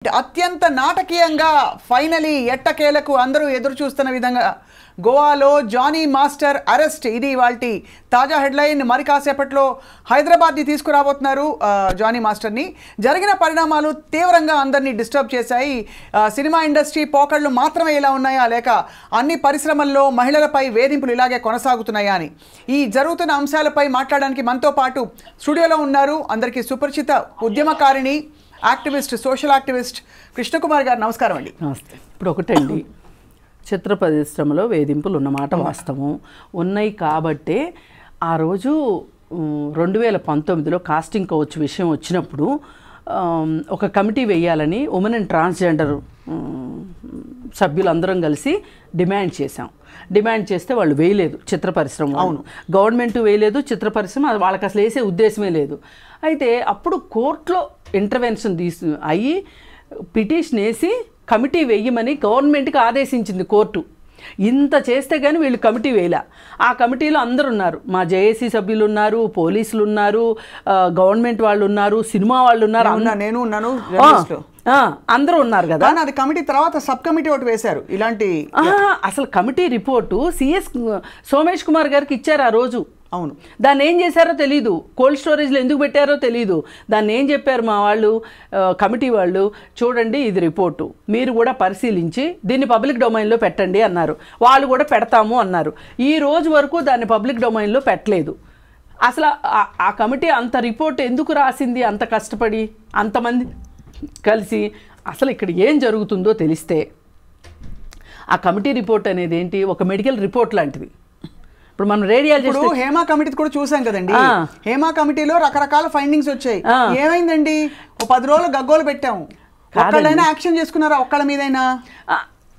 అత్యంత నాటకీయంగా ఫైనలీ ఎట్టకేలకు అందరూ ఎదురు చూస్తున్న విధంగా గోవాలో జానీ మాస్టర్ అరెస్ట్. ఇది వాల్టి తాజా హెడ్లైన్. మరి కాసేపట్లో హైదరాబాద్ని తీసుకురాబోతున్నారు జానీ మాస్టర్ని. జరిగిన పరిణామాలు తీవ్రంగా అందరినీ డిస్టర్బ్ చేశాయి. సినిమా ఇండస్ట్రీ పోకళ్ళు మాత్రమే ఇలా ఉన్నాయా, లేక అన్ని పరిశ్రమల్లో మహిళలపై వేధింపులు ఇలాగే కొనసాగుతున్నాయా అని ఈ జరుగుతున్న అంశాలపై మాట్లాడడానికి మనతో పాటు స్టూడియోలో ఉన్నారు అందరికీ సుపరిచిత ఉద్యమకారిణి, యాక్టివిస్ట్, సోషల్ యాక్టివిస్ట్ కృష్ణకుమార్ గారు. నమస్కారం అండి. నమస్తే. ఇప్పుడు ఒకటండి, చిత్ర పరిశ్రమలో వేధింపులు ఉన్నమాట వాస్తవం ఉన్నాయి కాబట్టే ఆ రోజు 2019లో కాస్టింగ్ కౌచ్ విషయం వచ్చినప్పుడు ఒక కమిటీ వేయాలని ఉమెన్ అండ్ ట్రాన్స్జెండర్ సభ్యులందరం కలిసి డిమాండ్ చేశాం. డిమాండ్ చేస్తే వాళ్ళు వేయలేదు చిత్ర పరిశ్రమ. అవును, గవర్నమెంట్ వేయలేదు, చిత్ర పరిశ్రమ వాళ్ళకి అసలు వేసే ఉద్దేశమే లేదు. అయితే అప్పుడు కోర్టులో ఇంటర్వెన్షన్ అయ్యి పిటిషన్ వేసి కమిటీ వేయమని గవర్నమెంట్కి ఆదేశించింది కోర్టు. ఇంత చేస్తే కానీ వీళ్ళు కమిటీ వేయలే. ఆ కమిటీలో అందరు ఉన్నారు, మా జేఏసీ సభ్యులు ఉన్నారు, పోలీసులు ఉన్నారు, గవర్నమెంట్ వాళ్ళు ఉన్నారు, సినిమా వాళ్ళు ఉన్నారు, నేను ఉన్నాను, అందరూ ఉన్నారు కదా. అది కమిటీ తర్వాత సబ్ కమిటీ ఒకటి వేశారు. ఇలాంటి అసలు committee report CS Somesh Kumar గారికి ఇచ్చారు ఆ రోజు. అవును, దాన్ని ఏం చేశారో తెలీదు, కోల్డ్ స్టోరేజ్లో ఎందుకు పెట్టారో తెలీదు. దాన్ని ఏం చెప్పారు మా వాళ్ళు, కమిటీ వాళ్ళు, చూడండి ఇది రిపోర్టు, మీరు కూడా పరిశీలించి దీన్ని పబ్లిక్ డొమైన్లో పెట్టండి అన్నారు. వాళ్ళు కూడా పెడతాము అన్నారు. ఈ రోజు వరకు దాన్ని పబ్లిక్ డొమైన్లో పెట్టలేదు. అసలు ఆ కమిటీ అంత రిపోర్ట్ ఎందుకు రాసింది, అంత కష్టపడి అంతమంది కలిసి? అసలు ఇక్కడ ఏం జరుగుతుందో తెలిస్తే, ఆ కమిటీ రిపోర్ట్ అనేది ఏంటి, ఒక మెడికల్ రిపోర్ట్ లాంటిది. ఇప్పుడు మనం రేడియాలజిస్ట్ హేమా కమిటీ కూడా చూసాం కదండి. హేమా కమిటీలో రకరకాల ఫైండింగ్స్ వచ్చాయి. ఏమైందండి, 10 రోజులు గగ్గోలు పెట్టాము, ఒక్కళ్ళైనా యాక్షన్ చేసుకున్నారా ఒక్కళ్ళ మీదైనా?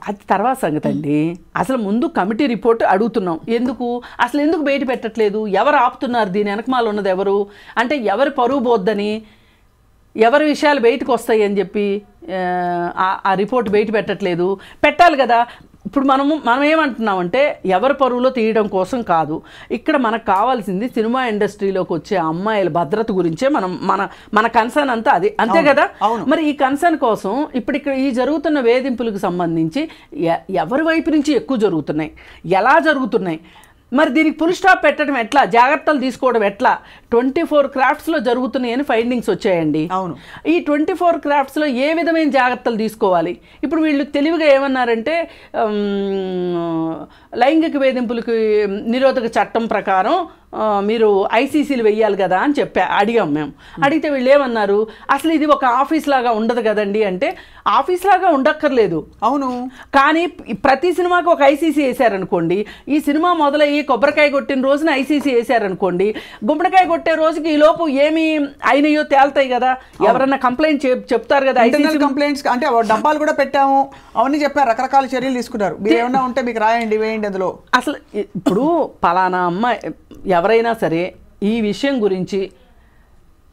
అది తర్వాత సంగతి అండి. అసలు ముందు కమిటీ రిపోర్ట్ అడుగుతున్నాం. అసలు ఎందుకు బయట పెట్టట్లేదు, ఎవరు ఆపుతున్నారు, దీని వెనకమాల ఉన్నది ఎవరు, అంటే ఎవరి పరువు పోద్దని, ఎవరి విషయాలు బయటకు వస్తాయి అని చెప్పి ఆ రిపోర్ట్ బయట పెట్టట్లేదు. పెట్టాలి కదా. ఇప్పుడు మనం ఏమంటున్నామంటే ఎవరి పరువులో తీయడం కోసం కాదు, ఇక్కడ మనకు కావాల్సింది సినిమా ఇండస్ట్రీలోకి వచ్చే అమ్మాయిల భద్రత గురించే మన కన్సర్న్ అంతా అది, అంతే కదా. మరి ఈ కన్సర్న్ కోసం ఇప్పుడు ఇక్కడ ఈ జరుగుతున్న వేధింపులకు సంబంధించి ఎవరి వైపు నుంచి ఎక్కువ జరుగుతున్నాయి, ఎలా జరుగుతున్నాయి, మరి దీనికి ఫుల్ స్టాప్ పెట్టడం ఎట్లా, జాగ్రత్తలు తీసుకోవడం ఎట్లా? 24 క్రాఫ్ట్స్లో జరుగుతున్నాయని ఫైండింగ్స్ వచ్చాయండి. అవును, ఈ 24 క్రాఫ్ట్స్లో ఏ విధమైన జాగ్రత్తలు తీసుకోవాలి? ఇప్పుడు వీళ్ళు తెలివిగా ఏమన్నారంటే లైంగిక వేధింపులకి నిరోధక చట్టం ప్రకారం మీరు ఐసీసీలు వెయ్యాలి కదా అని అడిగాం మేము. అడిగితే వీళ్ళు ఏమన్నారు, అసలు ఇది ఒక ఆఫీస్ లాగా ఉండదు కదండి అంటే, ఆఫీస్ లాగా ఉండక్కర్లేదు. అవును, కానీ ప్రతి సినిమాకి ఒక ఐసీసీ వేసారనుకోండి, ఈ సినిమా మొదలయ్యి కొబ్బరికాయ కొట్టిన రోజున ఐసీసీ వేసారనుకోండి, గుమ్మడికాయ కొట్టే రోజుకి ఈ లోపు ఏమి అయినాయో తేలుతాయి కదా. ఎవరన్నా కంప్లైంట్ చెప్తారు కదా, ఐసీసీ కంప్లైంట్స్ అంటే డబ్బాలు కూడా పెట్టాము అవన్నీ చెప్పారు, రకరకాల చర్యలు తీసుకున్నారు. మీరు ఏమన్నా ఉంటే మీకు రాయండి, వేయండి అందులో. అసలు ఇప్పుడు పలానా అమ్మాయి ఎవరైనా సరే ఈ విషయం గురించి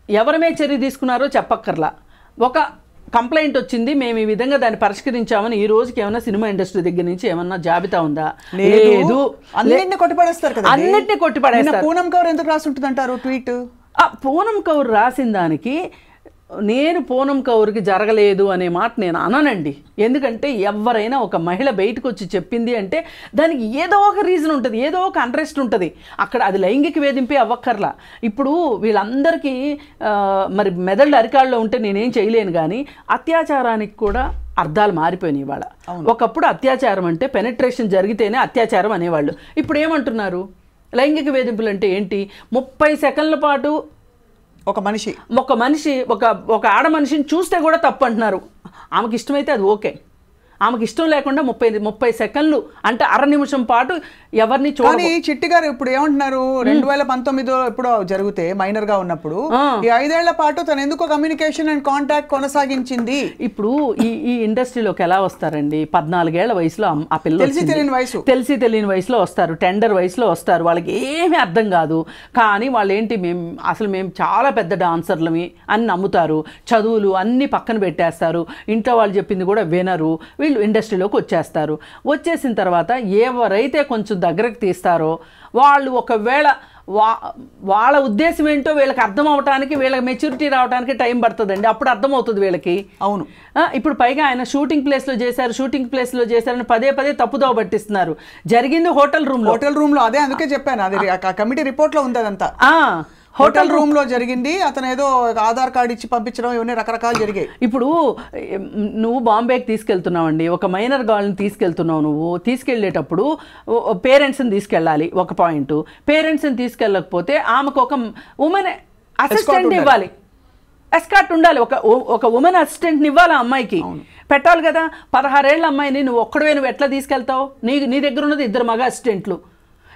ఎవరమే చర్య తీసుకున్నారో చెప్పక్కర్లా. ఒక కంప్లైంట్ వచ్చింది, మేము ఈ విధంగా దాన్ని పరిష్కరించామని ఈ రోజుకి ఏమన్నా సినిమా ఇండస్ట్రీ దగ్గర నుంచి ఏమన్నా జాబితా ఉందా? లేదు, అన్నింటినీ కొట్టిపడేస్తారు కదా. అన్నింటినీ కొట్టిపడేస్తారు. పూనం కౌర్ ఎందుకు రాసుంటుంది అంటారు ట్వీట్? పూనం కౌర్ రాసిన దానికి నేను పూనం కౌర్కి జరగలేదు అనే మాట నేను అననండి. ఎందుకంటే ఎవరైనా ఒక మహిళ బయటకు వచ్చి చెప్పింది అంటే దానికి ఏదో ఒక రీజన్ ఉంటుంది, ఏదో ఒక అంట్రెస్ట్ ఉంటుంది. అక్కడ అది లైంగిక వేధింపే అవ్వక్కర్లా. ఇప్పుడు వీళ్ళందరికీ మరి మెదళ్ళు అరికాళ్ళలో ఉంటే నేనేం చేయలేను, కానీ అత్యాచారానికి కూడా అర్థాలు మారిపోయినాయి ఇవాళ. ఒకప్పుడు అత్యాచారం అంటే పెనట్రేషన్ జరిగితేనే అత్యాచారం అనేవాళ్ళు. ఇప్పుడు ఏమంటున్నారు, లైంగిక వేధింపులు అంటే ఏంటి, 30 సెకండ్ల పాటు ఒక మనిషి ఒక ఆడ మనిషిని చూస్తే కూడా తప్పు అంటున్నారు. ఆమెకి ఇష్టమైతే అది ఓకే, ఆమెకి ఇష్టం లేకుండా 30 సెకండ్లు అంటే అర నిమిషం పాటు ఎవరిని చూడాలి. చిట్టి గారు ఇప్పుడు ఏమంటున్నారు, 2019 ఎప్పుడో జరిగితే మైనర్ గా ఉన్నప్పుడు ఈ 5 ఏళ్ల పాటు తను ఎందుకు కమ్యూనికేషన్ అండ్ కాంటాక్ట్ కొనసాగించింది? ఇప్పుడు ఈ ఇండస్ట్రీలోకి ఎలా వస్తారండి, 14 ఏళ్ల వయసులో ఆ పిల్లలు తెలిసి తెలియని వయసులో వస్తారు, టెండర్ వయసులో వస్తారు, వాళ్ళకి ఏమీ అర్థం కాదు. కానీ వాళ్ళు ఏంటి, మేము చాలా పెద్ద డాన్సర్లమి అని నమ్ముతారు, చదువులు అన్నీ పక్కన పెట్టేస్తారు, ఇంట్లో వాళ్ళు చెప్పింది కూడా వినరు, వీళ్ళు ఇండస్ట్రీలోకి వచ్చేస్తారు. వచ్చేసిన తర్వాత ఎవరైతే కొంచెం దగ్గరకు తీస్తారో వాళ్ళు ఒకవేళ వాళ్ళ ఉద్దేశం ఏంటో వీళ్ళకి అర్థం అవడానికి, వీళ్ళకి మెచ్యూరిటీ రావడానికి టైం పడుతుందండి. అప్పుడు అర్థమవుతుంది వీళ్ళకి. అవును. ఇప్పుడు పైగా ఆయన షూటింగ్ ప్లేస్లో చేశారని పదే పదే తప్పుదోవ పట్టిస్తున్నారు. జరిగింది హోటల్ రూమ్ లో. అదే అందుకే చెప్పాను, అది కమిటీ రిపోర్ట్ లో ఉంది అదంతా. హోటల్ రూమ్ లో జరిగింది. అతను ఏదో ఆధార్ కార్డు ఇచ్చి పంపించడం, ఇవన్నీ రకరకాలు జరిగాయి. ఇప్పుడు నువ్వు బాంబేకి తీసుకెళ్తున్నావు అండి, ఒక మైనర్ గర్ల్ని తీసుకెళ్తున్నావు. నువ్వు తీసుకెళ్లేటప్పుడు పేరెంట్స్ని తీసుకెళ్ళాలి, ఒక పాయింట్. పేరెంట్స్ని తీసుకెళ్ళకపోతే ఆమెకు ఒక ఉమెన్ అసిస్టెంట్ ఇవ్వాలి, ఎస్కార్ట్ ఉండాలి. ఒక ఉమెన్ అసిస్టెంట్ని ఇవ్వాలి ఆ అమ్మాయికి, పెట్టాలి కదా. 16 ఏళ్ళ అమ్మాయిని నువ్వు ఎట్లా తీసుకెళ్తావు? నీ దగ్గర ఉన్నది 2 మగ అసిస్టెంట్లు.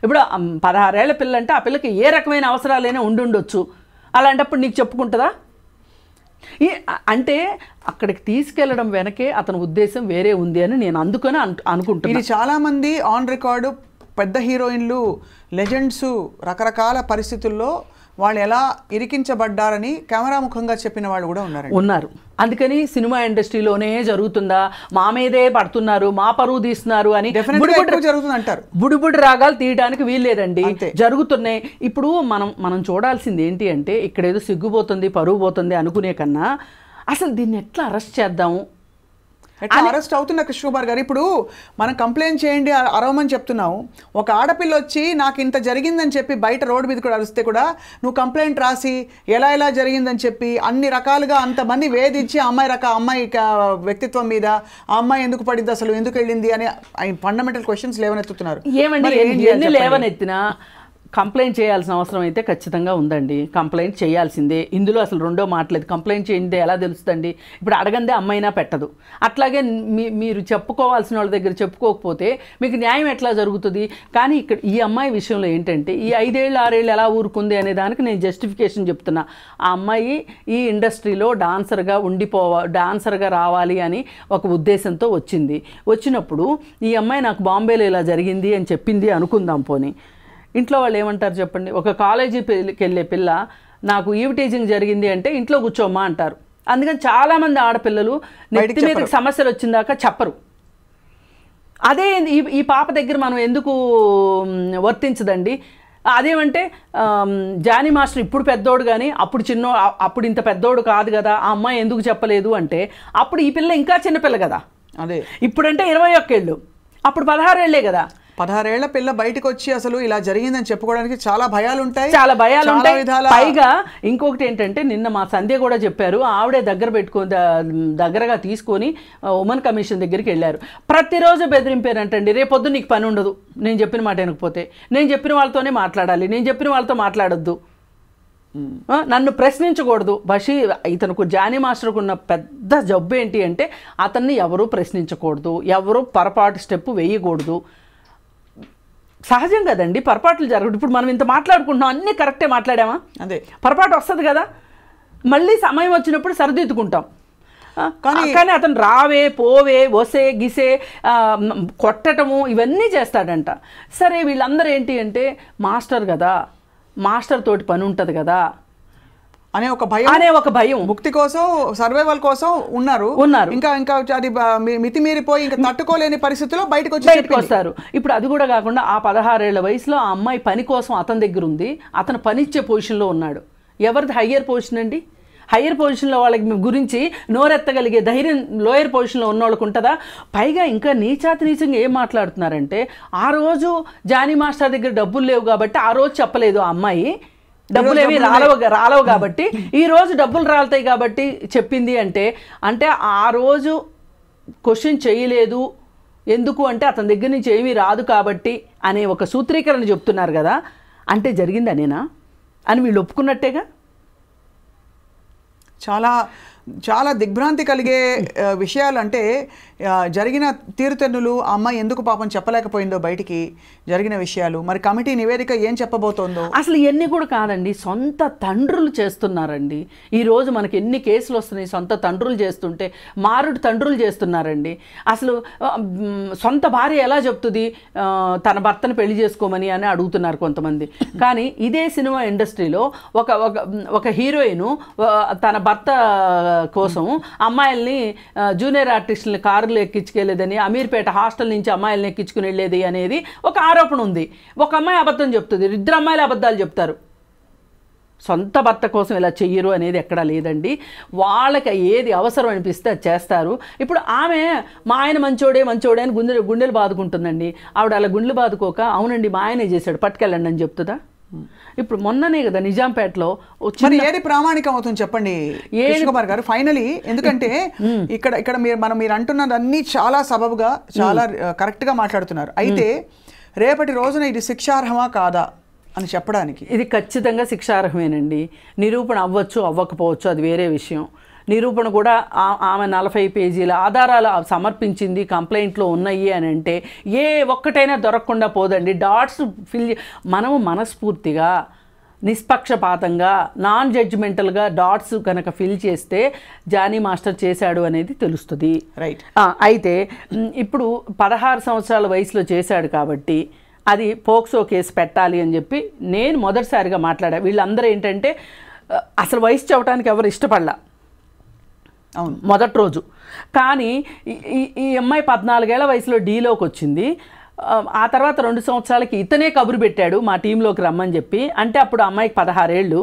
ఇప్పుడు 16 ఏళ్ల పిల్ల అంటే ఆ పిల్లకి ఏ రకమైన అవసరాలైనా ఉండుండొచ్చు. అలాంటప్పుడు నీకు చెప్పుకుంటుందా? అంటే అక్కడికి తీసుకెళ్లడం వెనకే అతని ఉద్దేశం వేరే ఉంది అని నేను అందుకని అనుకుంటున్నాను. ఇది చాలామంది ఆన్ రికార్డు పెద్ద హీరోయిన్లు, లెజెండ్స్ రకరకాల పరిస్థితుల్లో వాళ్ళు ఎలా ఇరికించబడ్డారని కెమెరా ముఖంగా చెప్పిన వాళ్ళు కూడా ఉన్నారు. అందుకని సినిమా ఇండస్ట్రీలోనే జరుగుతుందా, మా మీదే పడుతున్నారు, మా పరువు తీస్తున్నారు అని జరుగుతుంది అంటారు. బుడిబుడి రాగాలు తీయడానికి వీల్లేదండి, జరుగుతున్నాయి. ఇప్పుడు మనం చూడాల్సింది ఏంటి అంటే, ఇక్కడేదో సిగ్గుపోతుంది, పరువు పోతుంది అనుకునే కన్నా అసలు దీన్ని ఎట్లా అరెస్ట్ చేద్దాము, ఎట్లా అరెస్ట్ అవుతున్నా కృష్ణకుమార్ గారు. ఇప్పుడు మనం కంప్లైంట్ చేయండి, అరవమని చెప్తున్నావు. ఒక ఆడపిల్ల వచ్చి నాకు ఇంత జరిగిందని చెప్పి బయట రోడ్డు మీద కూడా అరిస్తే కూడా నువ్వు కంప్లైంట్ రాసి ఎలా జరిగిందని చెప్పి అన్ని రకాలుగా అంతమంది వేధించి అమ్మాయి వ్యక్తిత్వం మీద ఆ అమ్మాయి ఎందుకు పడింది, అసలు ఎందుకు వెళ్ళింది అని ఫండమెంటల్ క్వశ్చన్స్ లేవనెత్తుతున్నారు. ఏమండి, ఎన్ని లేవనెత్తినా కంప్లైంట్ చేయాల్సిన అవసరం అయితే ఖచ్చితంగా ఉందండి. కంప్లైంట్ చేయాల్సిందే. ఇందులో అసలు రెండో మాటలేదు. కంప్లైంట్ చేయండి ఎలా తెలుస్తుందండి? ఇప్పుడు అడగందే అమ్మైనా పెట్టదు. అట్లాగే మీరు చెప్పుకోవాల్సిన వాళ్ళ దగ్గర చెప్పుకోకపోతే మీకు న్యాయం ఎట్లా జరుగుతుంది? కానీ ఇక్కడ ఈ అమ్మాయి విషయంలో ఏంటంటే, ఈ 5 ఏళ్ళు 6 ఏళ్ళు ఎలా ఊరుకుంది అనే దానికి నేను జస్టిఫికేషన్ చెప్తున్నా. ఆ అమ్మాయి ఈ ఇండస్ట్రీలో డాన్సర్గా రావాలి అని ఒక ఉద్దేశంతో వచ్చినప్పుడు ఈ అమ్మాయి నాకు బాంబేలో ఇలా జరిగింది అని చెప్పింది అనుకుందాం. పోనీ ఇంట్లో వాళ్ళు ఏమంటారు చెప్పండి? ఒక కాలేజీకి వెళ్ళే పిల్ల నాకు ఈవ్ టీజింగ్ జరిగింది అంటే ఇంట్లో కూర్చోమ్మా అంటారు. అందుకని చాలామంది ఆడపిల్లలు నెత్తి మీదకి సమస్యలు వచ్చిందాక చెప్పరు. అదే ఈ పాప దగ్గర మనం ఎందుకు వర్తించదండి? అదేమంటే జానీ మాస్టర్ ఇప్పుడు పెద్దోడు కానీ అప్పుడు ఇంత పెద్దోడు కాదు కదా, ఆ అమ్మాయి ఎందుకు చెప్పలేదు అంటే అప్పుడు ఈ పిల్ల ఇంకా చిన్నపిల్ల కదా. అదే ఇప్పుడంటే 21 ఏళ్ళు, అప్పుడు 16 ఏళ్లే కదా. 16 ఏళ్ల పిల్ల బయటకు వచ్చి అసలు ఇలా జరిగిందని చెప్పుకోవడానికి చాలా భయాలు ఉంటాయి. పైగా ఇంకొకటి ఏంటంటే, నిన్న మా సంధ్య కూడా చెప్పారు, ఆవిడే దగ్గరగా తీసుకొని ఉమెన్ కమిషన్ దగ్గరికి వెళ్ళారు. ప్రతిరోజు బెదిరింపారంటండి, రేపొద్దు నీకు పని ఉండదు, నేను చెప్పిన మాట వినకపోతే, నేను చెప్పిన వాళ్ళతోనే మాట్లాడాలి, నేను చెప్పిన వాళ్ళతో మాట్లాడొద్దు, నన్ను ప్రశ్నించకూడదు. ఇతనుకు జానీ మాస్టర్కు ఉన్న పెద్ద జబ్బు ఏంటి అంటే, అతన్ని ఎవరూ ప్రశ్నించకూడదు, ఎవరూ పొరపాటు స్టెప్ వేయకూడదు. సహజం కదండి, పొరపాట్లు జరగదు. ఇప్పుడు మనం ఇంత మాట్లాడుకుంటున్నాం, అన్నీ కరెక్టే మాట్లాడామా? అదే పొరపాటు వస్తుంది కదా, మళ్ళీ సమయం వచ్చినప్పుడు సరిదిద్దుకుంటాం. కానీ అతను రావే పోవే వసే గిసే కొట్టటము ఇవన్నీ చేస్తాడంట. సరే, వీళ్ళందరూ ఏంటి అంటే, మాస్టర్ కదా, మాస్టర్ తోటి పని ఉంటుంది కదా అనే ఒక భయం ముక్తి కోసం, సర్వైవల్ కోసం ఉన్నారు. ఇంకా అది మితిమీరిపోయి ఇంకా తట్టుకోలేని పరిస్థితిలో బయటకు వస్తారు. ఇప్పుడు అది కూడా కాకుండా ఆ 16 ఏళ్ల వయసులో ఆ అమ్మాయి పని కోసం అతని దగ్గర ఉంది, అతను పనిచ్చే పొజిషన్లో ఉన్నాడు. ఎవరిది హయ్యర్ పొజిషన్ అండి? హయ్యర్ పొజిషన్లో వాళ్ళకి గురించి నోరెత్తగలిగే ధైర్యం లోయర్ పొజిషన్లో ఉన్న వాళ్ళకు ఉంటుందా? పైగా ఇంకా నీచంగా ఏం మాట్లాడుతున్నారంటే, ఆ రోజు జానీ మాస్టర్ దగ్గర డబ్బులు లేవు కాబట్టి ఆ రోజు చెప్పలేదు ఆ అమ్మాయి, డబ్బులు ఏమి రాలవు కాబట్టి ఈ రోజు డబ్బులు రాలుతాయి కాబట్టి చెప్పింది అంటే ఆ రోజు క్వశ్చన్ చేయలేదు, ఎందుకు అంటే అతని దగ్గర నుంచి ఏమీ రాదు కాబట్టి అనే ఒక సూత్రీకరణ చెప్తున్నారు కదా. అంటే జరిగింది అనేనా అని వీళ్ళు ఒప్పుకున్నట్టేగా. చాలా దిగ్భ్రాంతి కలిగే విషయాలు. అంటే జరిగిన తీరుతెన్నులు, ఆ అమ్మాయి ఎందుకు పాపం చెప్పలేకపోయిందో బయటికి జరిగిన విషయాలు, మరి కమిటీ నివేదిక ఏం చెప్పబోతోందో అసలు ఇవన్నీ కూడా కాదండి, సొంత తండ్రులు చేస్తున్నారండి. ఈరోజు మనకి ఎన్ని కేసులు వస్తున్నాయి, సొంత తండ్రులు చేస్తుంటే మారుడు తండ్రులు చేస్తున్నారండి. అసలు సొంత భార్య ఎలా చెప్తుంది తన భర్తను పెళ్లి చేసుకోమని అని అడుగుతున్నారు కొంతమంది. కానీ ఇదే సినిమా ఇండస్ట్రీలో ఒక హీరోయిన్ తన భర్త కోసం అమ్మాయిల్ని జూనియర్ ఆర్టిస్టులని కారులు ఎక్కించుకెళ్ళేదని, అమీర్పేట హాస్టల్ నుంచి అమ్మాయిల్ని ఎక్కించుకుని వెళ్ళేది అనేది ఒక ఆరోపణ ఉంది. ఒక అమ్మాయి అబద్ధం చెప్తుంది, ఇద్దరు అమ్మాయిలు అబద్ధాలు చెప్తారు. సొంత భర్త కోసం ఇలా చెయ్యరు అనేది ఎక్కడా లేదండి. వాళ్ళకి ఏది అవసరం అనిపిస్తే అది చేస్తారు. ఇప్పుడు ఆమె మా ఆయన మంచోడే అని గుండెలు బాదుకుంటుందండి. ఆవిడ అలా గుండెలు బాదుకోక అవునండి మా ఆయనే చేశాడు పట్టుకెళ్ళండి అని చెప్తుందా? ఇప్పుడు మొన్ననే కదా నిజాంపేటలో ఏది ప్రామాణికం అవుతుంది చెప్పండి కృష్ణకుమార్ గారు ఫైనలీ? ఎందుకంటే ఇక్కడ మీరు అంటున్నదన్నీ చాలా సబబుగా చాలా కరెక్ట్గా మాట్లాడుతున్నారు. అయితే రేపటి రోజున ఇది శిక్షార్హమా కాదా అని చెప్పడానికి? ఇది ఖచ్చితంగా శిక్షార్హమేనండి. నిరూపణ అవ్వచ్చు అవ్వకపోవచ్చు, అది వేరే విషయం. నిరూపణ కూడా ఆమె 40 పేజీల ఆధారాలు సమర్పించింది, కంప్లైంట్లో ఉన్నాయి అని అంటే ఏ ఒక్కటైనా దొరకకుండా పోదండి. డాట్స్ మనము మనస్ఫూర్తిగా నిష్పక్షపాతంగా నాన్ జడ్జిమెంటల్గా డాట్స్ కనుక ఫిల్ చేస్తే జానీ మాస్టర్ చేశాడు అనేది తెలుస్తుంది. రైట్. అయితే ఇప్పుడు 16 సంవత్సరాల వయసులో చేశాడు కాబట్టి అది పోక్సో కేసు పెట్టాలి అని చెప్పి నేను మొదటిసారిగా మాట్లాడా. వీళ్ళందరూ ఏంటంటే అసలు వయసు చెప్పడానికి ఎవరు ఇష్టపడలా అవును మొదటి రోజు. కానీ ఈ అమ్మాయి 14 ఏళ్ల వయసులో డీలోకి వచ్చింది. ఆ తర్వాత 2 సంవత్సరాలకి ఇతనే కబురు పెట్టాడు మా టీంలోకి రమ్మని చెప్పి. అంటే అప్పుడు అమ్మాయికి 16 ఏళ్ళు.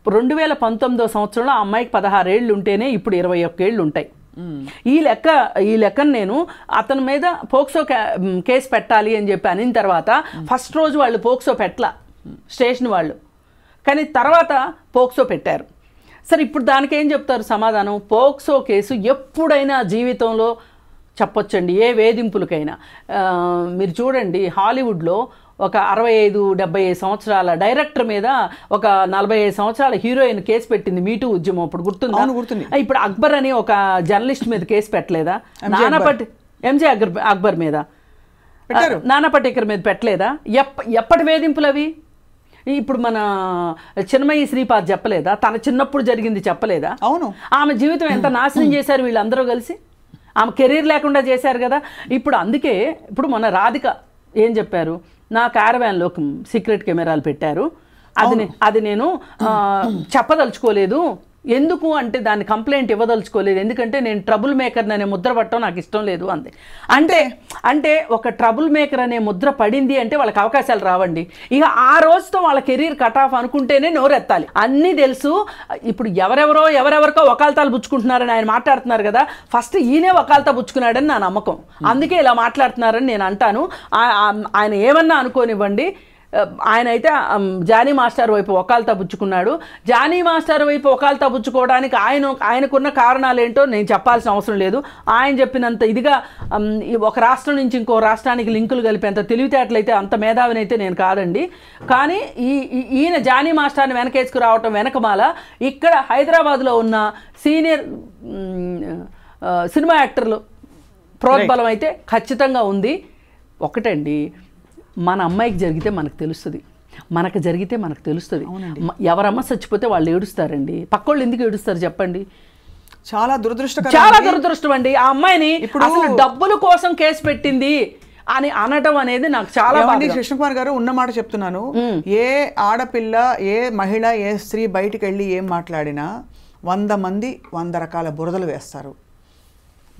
2019 సంవత్సరంలో ఆ అమ్మాయికి 16 ఏళ్ళు ఉంటేనే ఇప్పుడు 21 ఏళ్ళు ఉంటాయి. ఈ లెక్కను నేను అతని మీద పోక్సో కేసు పెట్టాలి అని చెప్పి అనిన తర్వాత ఫస్ట్ రోజు వాళ్ళు పోక్సో పెట్టలా స్టేషన్ వాళ్ళు, కానీ తర్వాత పోక్సో పెట్టారు. సరే ఇప్పుడు దానికి ఏం చెప్తారు సమాధానం? పోక్సో కేసు ఎప్పుడైనా జీవితంలో చెప్పొచ్చండి, ఏ వేధింపులకైనా. మీరు చూడండి హాలీవుడ్లో ఒక 65-70 సంవత్సరాల డైరెక్టర్ మీద ఒక 45 సంవత్సరాల హీరోయిన్ కేసు పెట్టింది మీటూ ఉద్యమం. అప్పుడు గుర్తుందా? ఇప్పుడు అక్బర్ అని ఒక జర్నలిస్ట్ మీద కేసు పెట్టలేదా? ఎంజే అక్బర్ మీద, నానా పటేకర్ మీద పెట్టలేదా? ఎప్పటి వేధింపులు అవి? ఇప్పుడు మన చిన్మయి శ్రీపాద్ చెప్పలేదా? తన చిన్నప్పుడు జరిగింది చెప్పలేదా? అవును. ఆమె జీవితం ఎంత నాశనం చేశారు వీళ్ళందరూ కలిసి. ఆమె కెరీర్ లేకుండా చేశారు కదా. ఇప్పుడు అందుకే ఇప్పుడు మన రాధిక ఏం చెప్పారు? నా క్యారవాన్లో సీక్రెట్ కెమెరాలు పెట్టారు, అది నేను చెప్పదలుచుకోలేదు. ఎందుకు అంటే దాన్ని కంప్లైంట్ ఇవ్వదలుచుకోలేదు, ఎందుకంటే నేను ట్రబుల్ మేకర్ అనే ముద్ర పట్టడం నాకు ఇష్టం లేదు అంది. అంటే ఒక ట్రబుల్ మేకర్ అనే ముద్ర పడింది అంటే వాళ్ళకి అవకాశాలు రావండి. ఇక ఆ రోజుతో వాళ్ళ కెరీర్ కట్ ఆఫ్ అనుకుంటేనే నోరెత్తాలి. అన్నీ తెలుసు. ఇప్పుడు ఎవరెవరికో వకాల్తాలు పుచ్చుకుంటున్నారని ఆయన మాట్లాడుతున్నారు కదా. ఫస్ట్ ఈయనే వకాల్తా పుచ్చుకున్నాడని నా నమ్మకం. అందుకే ఇలా మాట్లాడుతున్నారని నేను అంటాను. ఆయన ఏమన్నా అనుకోనివ్వండి, ఆయన అయితే జానీ మాస్టర్ వైపు వకాల్తా పుచ్చుకున్నాడు. జానీ మాస్టర్ వైపు వకాల్తా పుచ్చుకోవడానికి ఆయనకున్న కారణాలు ఏంటో నేను చెప్పాల్సిన అవసరం లేదు. ఆయన చెప్పినంత ఇదిగా ఒక రాష్ట్రం నుంచి ఇంకో రాష్ట్రానికి లింకులు కలిపేంత తెలివితేటలైతే అంత మేధావినైతే నేను కాదండి. కానీ ఈయన జానీ మాస్టర్ని వెనకేసుకు రావటం వెనకమాల ఇక్కడ హైదరాబాద్లో ఉన్న సీనియర్ సినిమా యాక్టర్లు ప్రోద్బలం అయితే ఖచ్చితంగా ఉంది. ఒకటండి, మన అమ్మాయికి జరిగితే మనకు తెలుస్తుంది, మనకు జరిగితే మనకు తెలుస్తుంది. ఎవరమ్మ చచ్చిపోతే వాళ్ళు ఏడుస్తారండి, పక్కోళ్ళు ఎందుకు ఏడుస్తారు చెప్పండి? చాలా దురదృష్టం అండి. ఆ అమ్మాయిని అసలు డబ్బుల కోసం కేసు పెట్టింది అని అనడం అనేది నాకు చాలా బాగుంది. కృష్ణకుమార్ గారు ఉన్న మాట చెప్తున్నాను. ఏ ఆడపిల్ల, ఏ మహిళ, ఏ స్త్రీ బయటికి వెళ్ళి ఏం మాట్లాడినా 100 మంది 100 రకాల బురదలు వేస్తారు.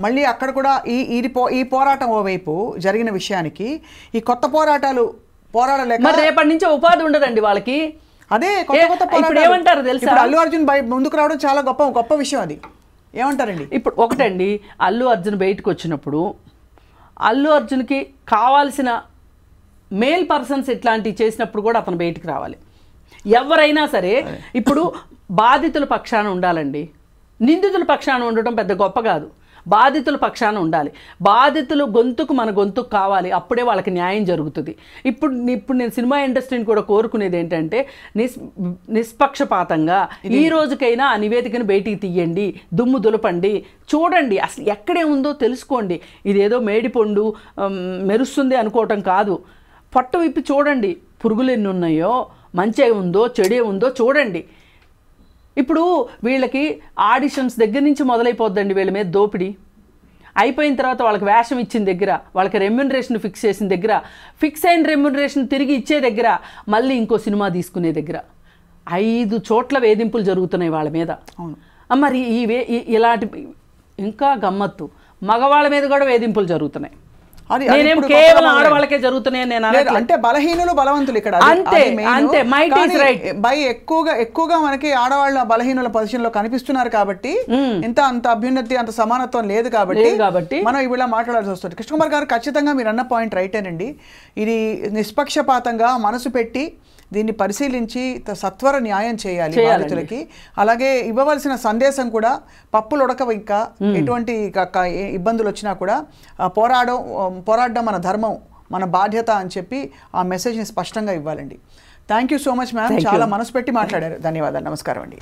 మళ్ళీ అక్కడ కూడా ఈ పోరాటం ఓవైపు జరిగిన విషయానికి ఈ కొత్త పోరాటాలు పోరాడలేక రేపటి నుంచి ఉపాధి ఉండదండి వాళ్ళకి. అదే కొత్త ఏమంటారు తెలుసా? అల్లు అర్జున్ ముందుకు రావడం చాలా గొప్ప విషయం. అది ఏమంటారండి? ఇప్పుడు ఒకటండి, అల్లు అర్జున్ బయటకు వచ్చినప్పుడు అల్లు అర్జున్కి కావాల్సిన మేల్ పర్సన్స్ ఇట్లాంటివి చేసినప్పుడు కూడా అతను బయటికి రావాలి. ఎవరైనా సరే ఇప్పుడు బాధితుల పక్షాన ఉండాలండి. నిందితుల పక్షాన ఉండటం పెద్ద గొప్ప కాదు. బాధితుల పక్షాన ఉండాలి. బాధితులు గొంతుకు మన గొంతుకు కావాలి, అప్పుడే వాళ్ళకి న్యాయం జరుగుతుంది. ఇప్పుడు నేను సినిమా ఇండస్ట్రీని కూడా కోరుకునేది ఏంటంటే నిష్పక్షపాతంగా ఈ రోజుకైనా ఆ నివేదికను బయటికి తీయండి, దుమ్ము దులపండి, చూడండి అసలు ఎక్కడే ఉందో తెలుసుకోండి. ఇదేదో మేడిపండు మెరుస్తుంది అనుకోవటం కాదు. పట్టు విప్పి చూడండి, పురుగులు ఎన్ని ఉన్నాయో, మంచి ఉందో చెడే ఉందో చూడండి. ఇప్పుడు వీళ్ళకి ఆడిషన్స్ దగ్గర నుంచి మొదలైపోద్దండి వీళ్ళ మీద దోపిడీ. అయిపోయిన తర్వాత వాళ్ళకి వేషం ఇచ్చిన దగ్గర, వాళ్ళకి రెమ్యూనరేషన్ ఫిక్స్ చేసిన దగ్గర, ఫిక్స్ అయిన రెమ్యూనరేషన్ తిరిగి ఇచ్చే దగ్గర, మళ్ళీ ఇంకో సినిమా తీసుకునే దగ్గర 5 చోట్ల వేధింపులు జరుగుతున్నాయి వాళ్ళ మీద. మరి ఇలాంటి ఇంకా గమ్మత్తు మగవాళ్ళ మీద కూడా వేధింపులు జరుగుతున్నాయి. నేనేం కేవలం ఆడవాళ్ళకే జరుగుతున్నాయి నేను అంటే బలహీనులు బలవంతులు ఇక్కడ అంతే మైట్ ఈస్ రైట్ ఎక్కువగా మనకి ఆడవాళ్ళ బలహీనుల పొజిషన్ లో కనిపిస్తున్నారు కాబట్టి అంత అభ్యున్నతి అంత సమానత్వం లేదు కాబట్టి మనం ఇవిలా మాట్లాడాల్సి వస్తుంది. కృష్ణకుమార్ గారు ఖచ్చితంగా మీరు అన్న పాయింట్ రైటేనండి. ఇది నిష్పక్షపాతంగా మనసు పెట్టి దీన్ని పరిశీలించి సత్వర న్యాయం చేయాలి బాధితులకి. అలాగే ఇవ్వవలసిన సందేశం కూడా పప్పులు ఉడకవు, ఇంకా ఎటువంటి ఇబ్బందులు వచ్చినా కూడా పోరాడడం మన ధర్మం, మన బాధ్యత అని చెప్పి ఆ మెసేజ్ని స్పష్టంగా ఇవ్వాలండి. Thank you so much ma'am, చాలా మనసు పెట్టి మాట్లాడారు. ధన్యవాదాలు. నమస్కారం అండి.